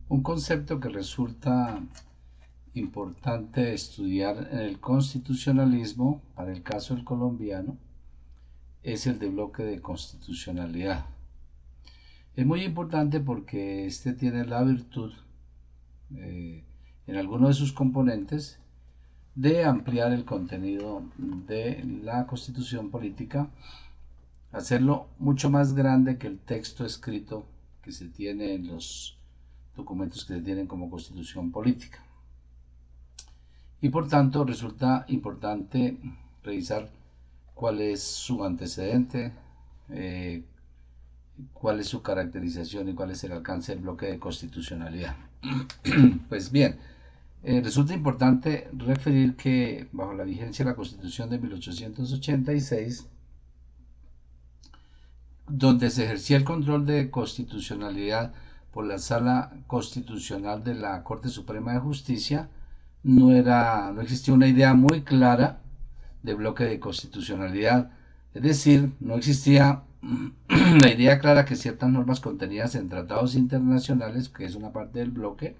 Un concepto que resulta importante estudiar en el constitucionalismo, para el caso del colombiano, es el de bloque de constitucionalidad. Es muy importante porque este tiene la virtud, en algunos de sus componentes, de ampliar el contenido de la constitución política, hacerlo mucho más grande que el texto escrito que se tiene en los documentos que se tienen como constitución política. Y por tanto resulta importante revisar cuál es su antecedente, cuál es su caracterización y cuál es el alcance del bloque de constitucionalidad. Pues bien, resulta importante referir que bajo la vigencia de la Constitución de 1886, donde se ejercía el control de constitucionalidad por la Sala Constitucional de la Corte Suprema de Justicia, no existía una idea muy clara de bloque de constitucionalidad, es decir, no existía la idea clara que ciertas normas contenidas en tratados internacionales, que es una parte del bloque,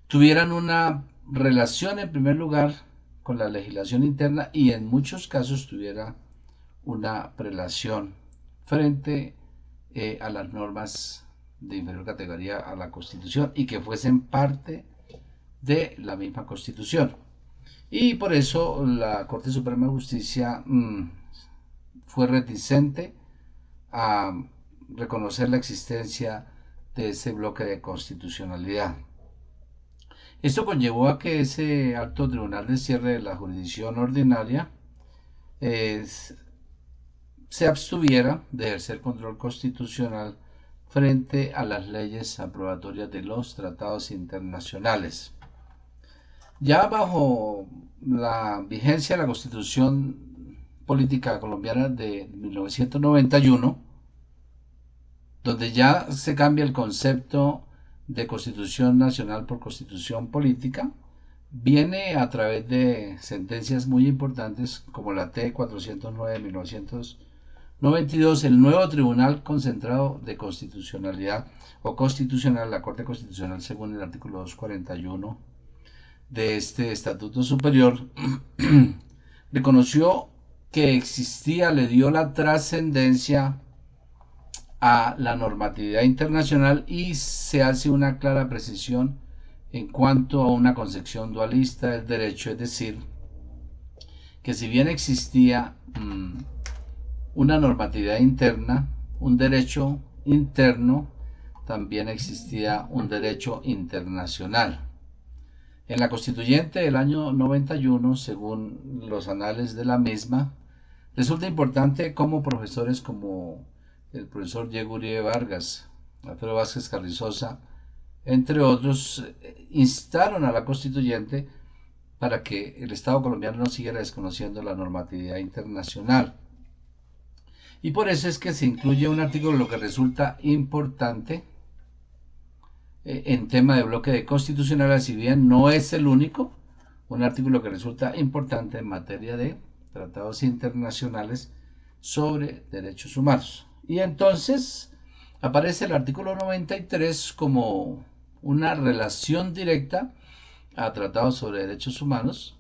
tuvieran una relación en primer lugar con la legislación interna y en muchos casos tuviera una prelación frente a las normas de inferior categoría a la Constitución y que fuesen parte de la misma Constitución. Y por eso la Corte Suprema de Justicia fue reticente a reconocer la existencia de ese bloque de constitucionalidad. Esto conllevó a que ese alto tribunal de cierre de la jurisdicción ordinaria se abstuviera de ejercer control constitucional frente a las leyes aprobatorias de los tratados internacionales. Ya bajo la vigencia de la Constitución Política Colombiana de 1991, donde ya se cambia el concepto de Constitución Nacional por Constitución Política, viene a través de sentencias muy importantes como la T 409 de 1992, el nuevo Tribunal Concentrado de Constitucionalidad o Constitucional, la Corte Constitucional, según el artículo 241 de este Estatuto Superior, reconoció que existía, le dio la trascendencia a la normatividad internacional y se hace una clara precisión en cuanto a una concepción dualista del derecho, es decir, que si bien existía una normatividad interna, un derecho interno, también existía un derecho internacional. En la Constituyente del año 91, según los anales de la misma, resulta importante cómo profesores como el profesor Diego Uribe Vargas, Alfredo Vázquez Carrizosa, entre otros, instaron a la Constituyente para que el Estado colombiano no siguiera desconociendo la normatividad internacional. Y por eso es que se incluye un artículo, lo que resulta importante en tema de bloque de constitucionalidad, si bien no es el único, un artículo que resulta importante en materia de tratados internacionales sobre derechos humanos. Y entonces aparece el artículo 93 como una relación directa a tratados sobre derechos humanos,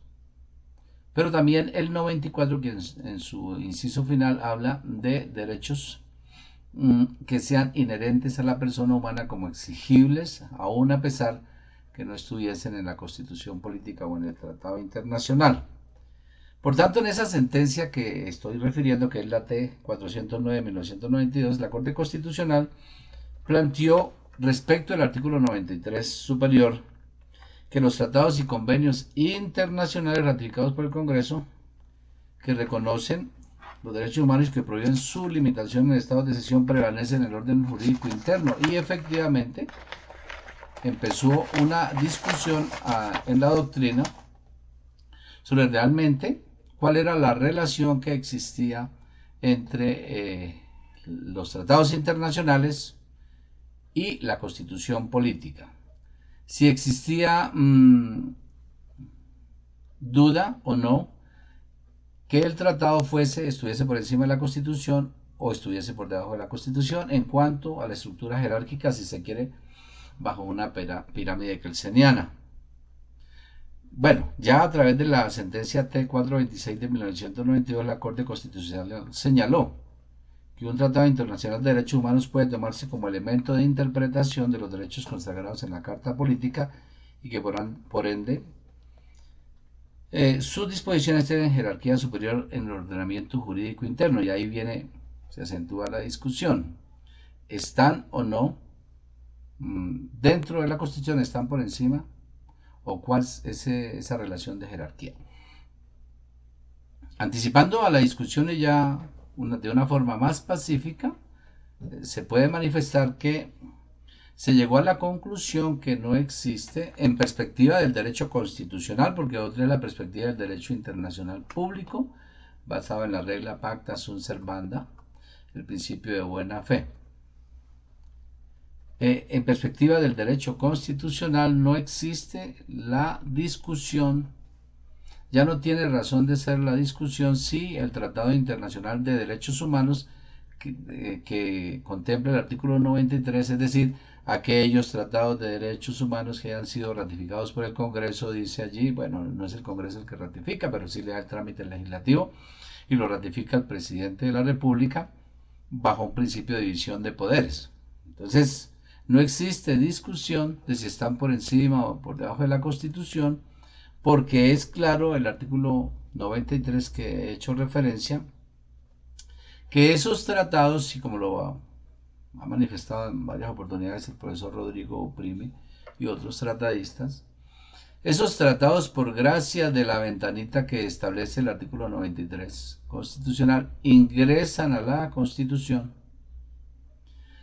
pero también el 94, que en su inciso final habla de derechos que sean inherentes a la persona humana como exigibles, aun a pesar que no estuviesen en la Constitución Política o en el Tratado Internacional. Por tanto, en esa sentencia que estoy refiriendo, que es la T 409 de 1992, la Corte Constitucional planteó respecto al artículo 93 superior que los tratados y convenios internacionales ratificados por el Congreso que reconocen los derechos humanos y que prohíben su limitación en el estado de excepción prevalecen en el orden jurídico interno. Y efectivamente empezó una discusión en la doctrina sobre realmente cuál era la relación que existía entre los tratados internacionales y la constitución política. Si existía duda o no que el tratado estuviese por encima de la Constitución o estuviese por debajo de la Constitución en cuanto a la estructura jerárquica, si se quiere, bajo una pirámide kelseniana. Bueno, ya a través de la sentencia T426 de 1992, la Corte Constitucional señaló que un tratado internacional de derechos humanos puede tomarse como elemento de interpretación de los derechos consagrados en la Carta Política y que por ende sus disposiciones tienen jerarquía superior en el ordenamiento jurídico interno, y ahí se acentúa la discusión. ¿Están o no dentro de la Constitución? ¿Están por encima? ¿O cuál es esa relación de jerarquía? Anticipando a la discusión y ya de una forma más pacífica, se puede manifestar que se llegó a la conclusión que no existe, en perspectiva del derecho constitucional, porque otra es la perspectiva del derecho internacional público, basado en la regla pacta sunt servanda, el principio de buena fe. En perspectiva del derecho constitucional no existe la discusión, ya no tiene razón de ser la discusión si el Tratado Internacional de Derechos Humanos que contempla el artículo 93, es decir, aquellos tratados de derechos humanos que hayan sido ratificados por el Congreso, dice allí, bueno, no es el Congreso el que ratifica, pero sí le da el trámite legislativo y lo ratifica el presidente de la República bajo un principio de división de poderes. Entonces, no existe discusión de si están por encima o por debajo de la Constitución, porque es claro el artículo 93 que he hecho referencia, que esos tratados, y como lo ha manifestado en varias oportunidades el profesor Rodrigo Prime y otros tratadistas, esos tratados, por gracia de la ventanita que establece el artículo 93 constitucional, ingresan a la Constitución,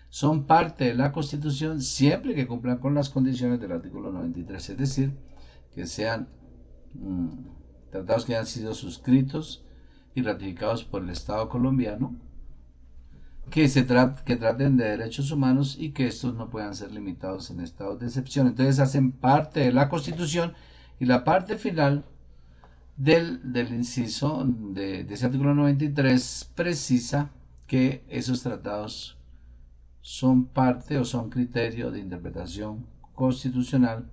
son parte de la Constitución siempre que cumplan con las condiciones del artículo 93, es decir, que sean tratados que hayan sido suscritos y ratificados por el Estado colombiano, que traten de derechos humanos y que estos no puedan ser limitados en estados de excepción. Entonces hacen parte de la Constitución, y la parte final del inciso de ese artículo 93 precisa que esos tratados son parte o son criterio de interpretación constitucional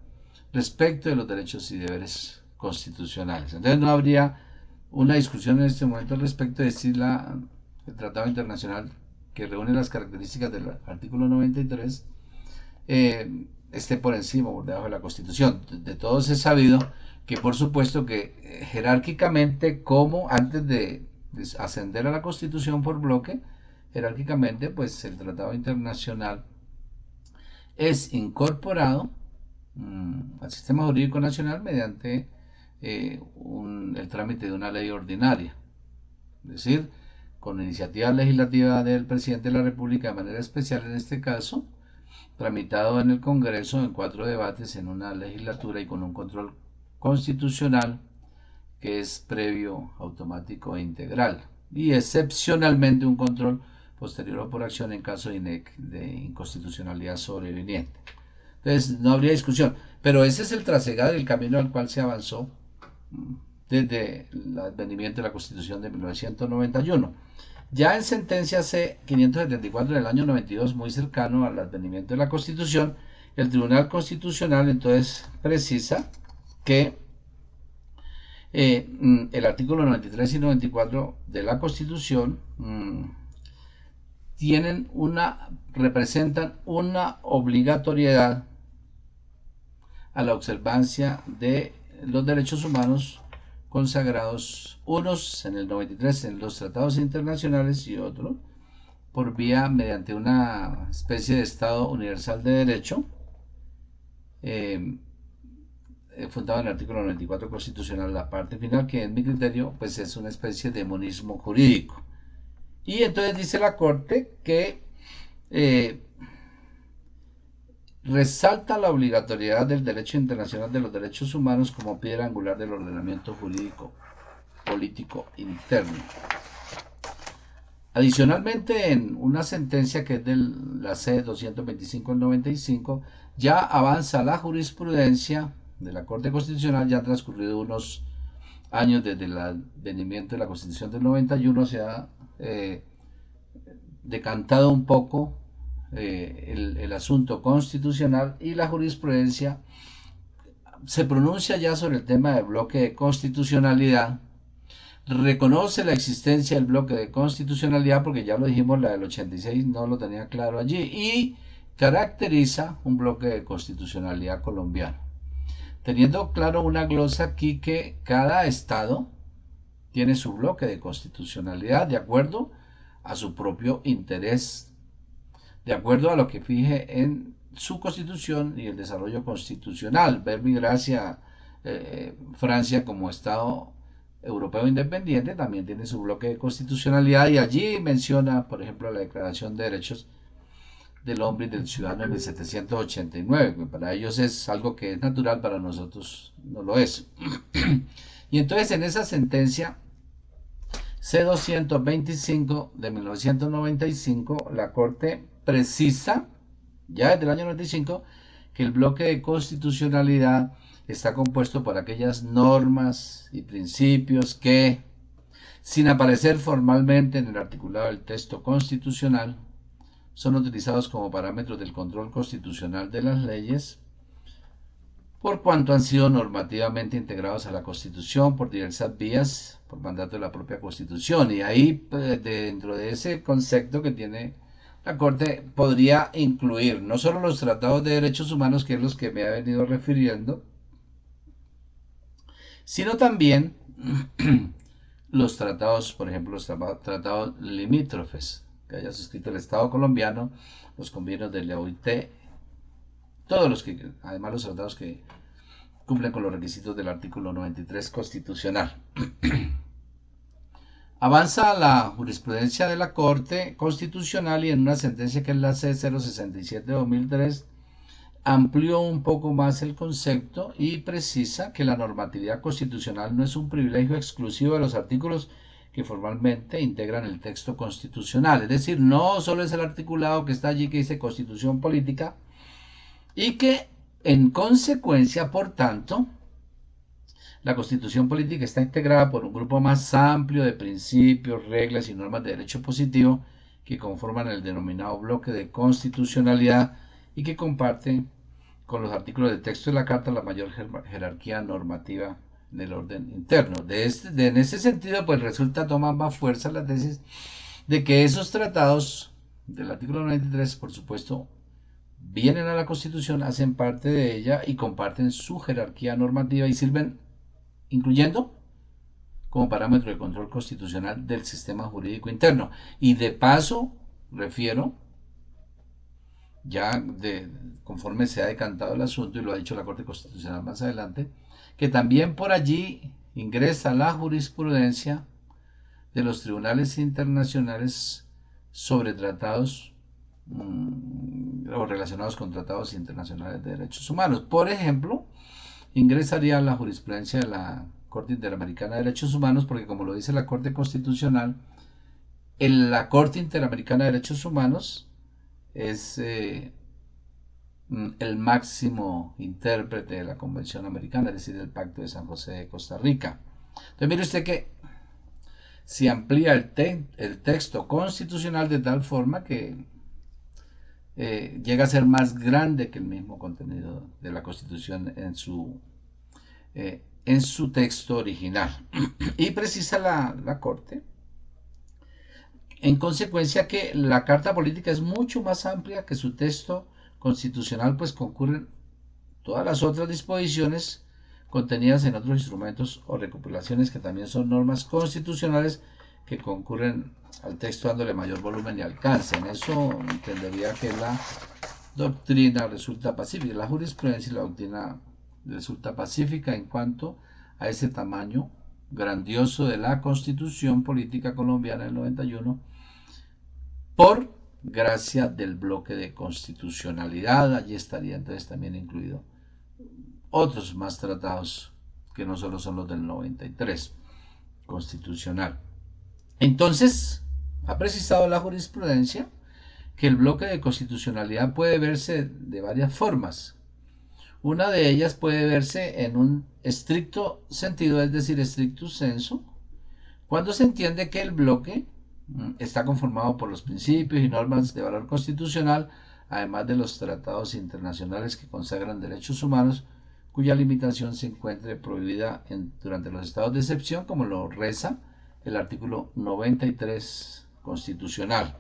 respecto de los derechos y deberes constitucionales. Entonces no habría una discusión en este momento respecto de si el Tratado Internacional que reúne las características del artículo 93 esté por encima o por debajo de la Constitución. De todos es sabido que, por supuesto, que jerárquicamente, como antes de ascender a la Constitución por bloque, jerárquicamente, pues el Tratado Internacional es incorporado al sistema jurídico nacional mediante el trámite de una ley ordinaria, es decir, con iniciativa legislativa del presidente de la República de manera especial en este caso, tramitado en el Congreso en 4 debates en una legislatura y con un control constitucional que es previo, automático e integral, y excepcionalmente un control posterior o por acción en caso de inconstitucionalidad sobreviniente. Entonces no habría discusión, pero ese es el trasegar, el camino al cual se avanzó desde el advenimiento de la Constitución de 1991. Ya en sentencia C-574 del año 92, muy cercano al advenimiento de la Constitución, el Tribunal Constitucional entonces precisa que el artículo 93 y 94 de la Constitución representan una obligatoriedad a la observancia de los derechos humanos consagrados, unos en el 93 en los tratados internacionales y otro por vía mediante una especie de Estado universal de derecho fundado en el artículo 94 constitucional, la parte final, que en mi criterio pues es una especie de monismo jurídico. Y entonces dice la Corte que resalta la obligatoriedad del derecho internacional de los derechos humanos como piedra angular del ordenamiento jurídico político interno. Adicionalmente, en una sentencia que es de la C-225 del 95, ya avanza la jurisprudencia de la Corte Constitucional. Ya han transcurrido unos años desde el advenimiento de la Constitución del 91, se ha decantado un poco el asunto constitucional, y la jurisprudencia se pronuncia ya sobre el tema del bloque de constitucionalidad, reconoce la existencia del bloque de constitucionalidad, porque ya lo dijimos, la del 86 no lo tenía claro allí, y caracteriza un bloque de constitucionalidad colombiano, teniendo claro una glosa aquí que cada estado tiene su bloque de constitucionalidad de acuerdo a su propio interés, de acuerdo a lo que fije en su constitución y el desarrollo constitucional. Verbo y gracia, Francia como estado europeo independiente también tiene su bloque de constitucionalidad, y allí menciona, por ejemplo, la Declaración de Derechos del Hombre y del Ciudadano en 1789, que para ellos es algo que es natural, para nosotros no lo es. Y entonces en esa sentencia C-225 de 1995, la Corte precisa, ya desde el año 95, que el bloque de constitucionalidad está compuesto por aquellas normas y principios que, sin aparecer formalmente en el articulado del texto constitucional, son utilizados como parámetros del control constitucional de las leyes, por cuanto han sido normativamente integrados a la Constitución por diversas vías, por mandato de la propia Constitución. Y ahí, dentro de ese concepto que tiene la Corte, podría incluir no solo los tratados de derechos humanos, que es los que me he venido refiriendo, sino también los tratados, por ejemplo, los tratados limítrofes que haya suscrito el Estado colombiano, los convenios de la OIT, todos los que, además los tratados que cumplen con los requisitos del artículo 93 constitucional. Avanza la jurisprudencia de la Corte Constitucional, y en una sentencia que es la C-067-2003 amplió un poco más el concepto y precisa que la normatividad constitucional no es un privilegio exclusivo de los artículos que formalmente integran el texto constitucional. Es decir, no solo es el articulado que está allí que dice Constitución Política, y que en consecuencia, por tanto, la Constitución Política está integrada por un grupo más amplio de principios, reglas y normas de derecho positivo que conforman el denominado bloque de constitucionalidad y que comparten con los artículos de texto de la Carta la mayor jerarquía normativa del orden interno. En ese sentido, pues resulta tomar más fuerza la tesis de que esos tratados del artículo 93, por supuesto, vienen a la Constitución, hacen parte de ella y comparten su jerarquía normativa y sirven, incluyendo, como parámetro de control constitucional del sistema jurídico interno. Y de paso, refiero, ya conforme se ha decantado el asunto, y lo ha dicho la Corte Constitucional más adelante, que también por allí ingresa la jurisprudencia de los tribunales internacionales sobre tratados o relacionados con tratados internacionales de derechos humanos. Por ejemplo, ingresaría la jurisprudencia de la Corte Interamericana de Derechos Humanos, porque como lo dice la Corte Constitucional, la Corte Interamericana de Derechos Humanos es el máximo intérprete de la Convención Americana, es decir, el Pacto de San José de Costa Rica. Entonces mire usted que se amplía el texto constitucional de tal forma que llega a ser más grande que el mismo contenido de la Constitución en su texto original. Y precisa la Corte, en consecuencia, que la Carta Política es mucho más amplia que su texto constitucional, pues concurren todas las otras disposiciones contenidas en otros instrumentos o recopilaciones que también son normas constitucionales que concurren al texto dándole mayor volumen y alcance. En eso entendería que la doctrina resulta pacífica, la jurisprudencia y la doctrina resulta pacífica en cuanto a ese tamaño grandioso de la Constitución Política Colombiana del 91, por gracia del bloque de constitucionalidad. Allí estaría entonces también incluido otros más tratados que no solo son los del 93 constitucional. Entonces, ha precisado la jurisprudencia que el bloque de constitucionalidad puede verse de varias formas. Una de ellas puede verse en un estricto sentido, es decir, stricto sensu, cuando se entiende que el bloque está conformado por los principios y normas de valor constitucional, además de los tratados internacionales que consagran derechos humanos, cuya limitación se encuentre prohibida durante los estados de excepción, como lo reza el artículo 93 constitucional.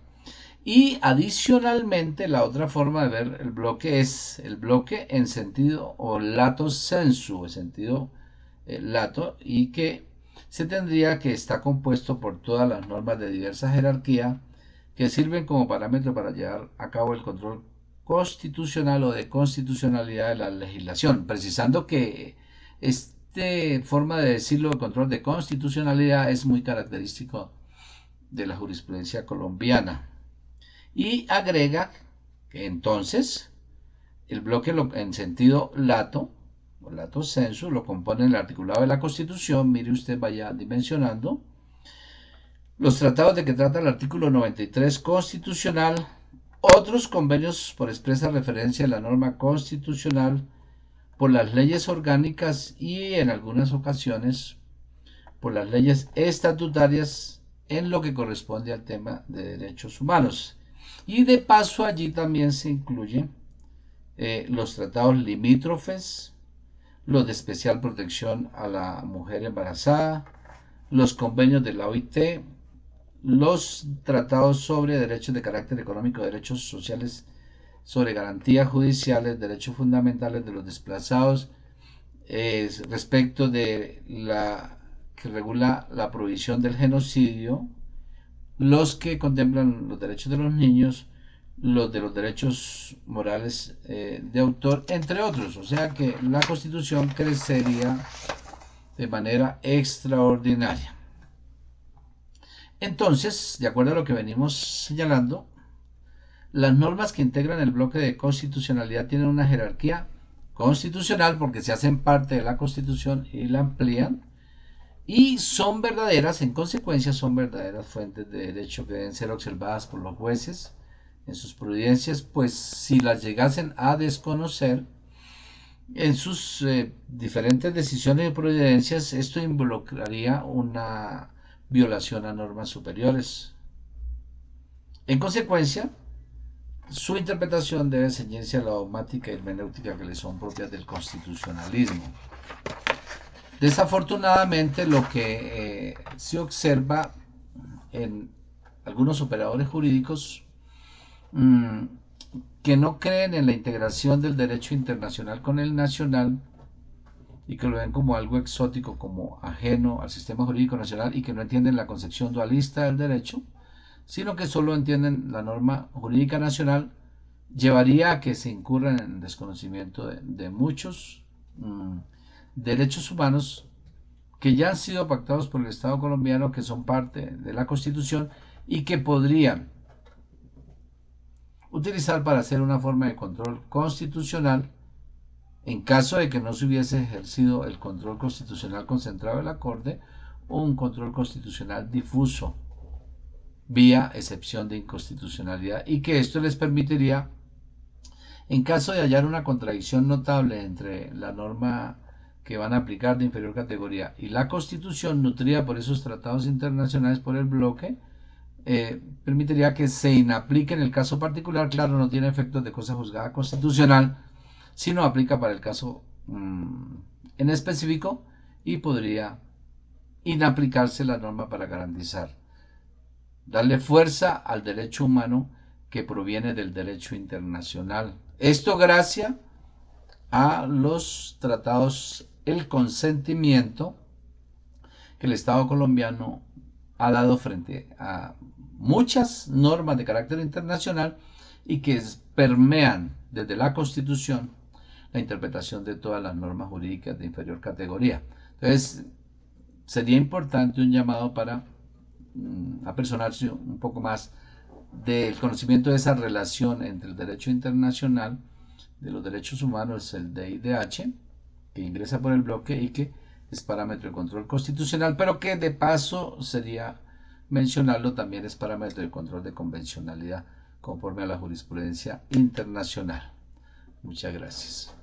Y adicionalmente, la otra forma de ver el bloque es el bloque en sentido o lato sensu, en sentido lato, y que se tendría que está compuesto por todas las normas de diversa jerarquía que sirven como parámetro para llevar a cabo el control constitucional o de constitucionalidad de la legislación, precisando que esta forma de decirlo, de control de constitucionalidad, es muy característico de la jurisprudencia colombiana. Y agrega que entonces el bloque en sentido lato, o lato sensu, lo compone el articulado de la Constitución. Mire usted, vaya dimensionando los tratados de que trata el artículo 93 constitucional, otros convenios por expresa referencia a la norma constitucional, por las leyes orgánicas y en algunas ocasiones por las leyes estatutarias en lo que corresponde al tema de derechos humanos. Y de paso allí también se incluyen los tratados limítrofes, los de especial protección a la mujer embarazada, los convenios de la OIT, los tratados sobre derechos de carácter económico, derechos sociales, sobre garantías judiciales, derechos fundamentales de los desplazados, respecto de la que regula la prohibición del genocidio, los que contemplan los derechos de los niños, los de los derechos morales de autor, entre otros. O sea que la Constitución crecería de manera extraordinaria. Entonces, de acuerdo a lo que venimos señalando, las normas que integran el bloque de constitucionalidad tienen una jerarquía constitucional porque se hacen parte de la Constitución y la amplían, y son verdaderas, en consecuencia son verdaderas fuentes de derecho que deben ser observadas por los jueces en sus prudencias, pues si las llegasen a desconocer en sus diferentes decisiones y prudencias, esto involucraría una violación a normas superiores. En consecuencia, su interpretación debe ceñirse a la dogmática y hermenéutica que le son propias del constitucionalismo. Desafortunadamente, lo que se observa en algunos operadores jurídicos que no creen en la integración del derecho internacional con el nacional y que lo ven como algo exótico, como ajeno al sistema jurídico nacional, y que no entienden la concepción dualista del derecho, sino que solo entienden la norma jurídica nacional, llevaría a que se incurran en el desconocimiento de muchos derechos humanos que ya han sido pactados por el Estado colombiano, que son parte de la Constitución y que podrían utilizar para hacer una forma de control constitucional en caso de que no se hubiese ejercido el control constitucional concentrado en la Corte, o un control constitucional difuso vía excepción de inconstitucionalidad, y que esto les permitiría, en caso de hallar una contradicción notable entre la norma que van a aplicar de inferior categoría y la Constitución nutrida por esos tratados internacionales por el bloque, permitiría que se inaplique en el caso particular. Claro, no tiene efectos de cosa juzgada constitucional, sino aplica para el caso en específico, y podría inaplicarse la norma para garantizar, darle fuerza al derecho humano que proviene del derecho internacional. Esto gracias a los tratados, el consentimiento que el Estado colombiano ha dado frente a muchas normas de carácter internacional y que permean desde la Constitución la interpretación de todas las normas jurídicas de inferior categoría. Entonces, sería importante un llamado para apersonarse un poco más del conocimiento de esa relación entre el derecho internacional de los derechos humanos, el DIDH, que ingresa por el bloque y que es parámetro de control constitucional, pero que de paso sería mencionarlo, también es parámetro de control de convencionalidad conforme a la jurisprudencia internacional. Muchas gracias.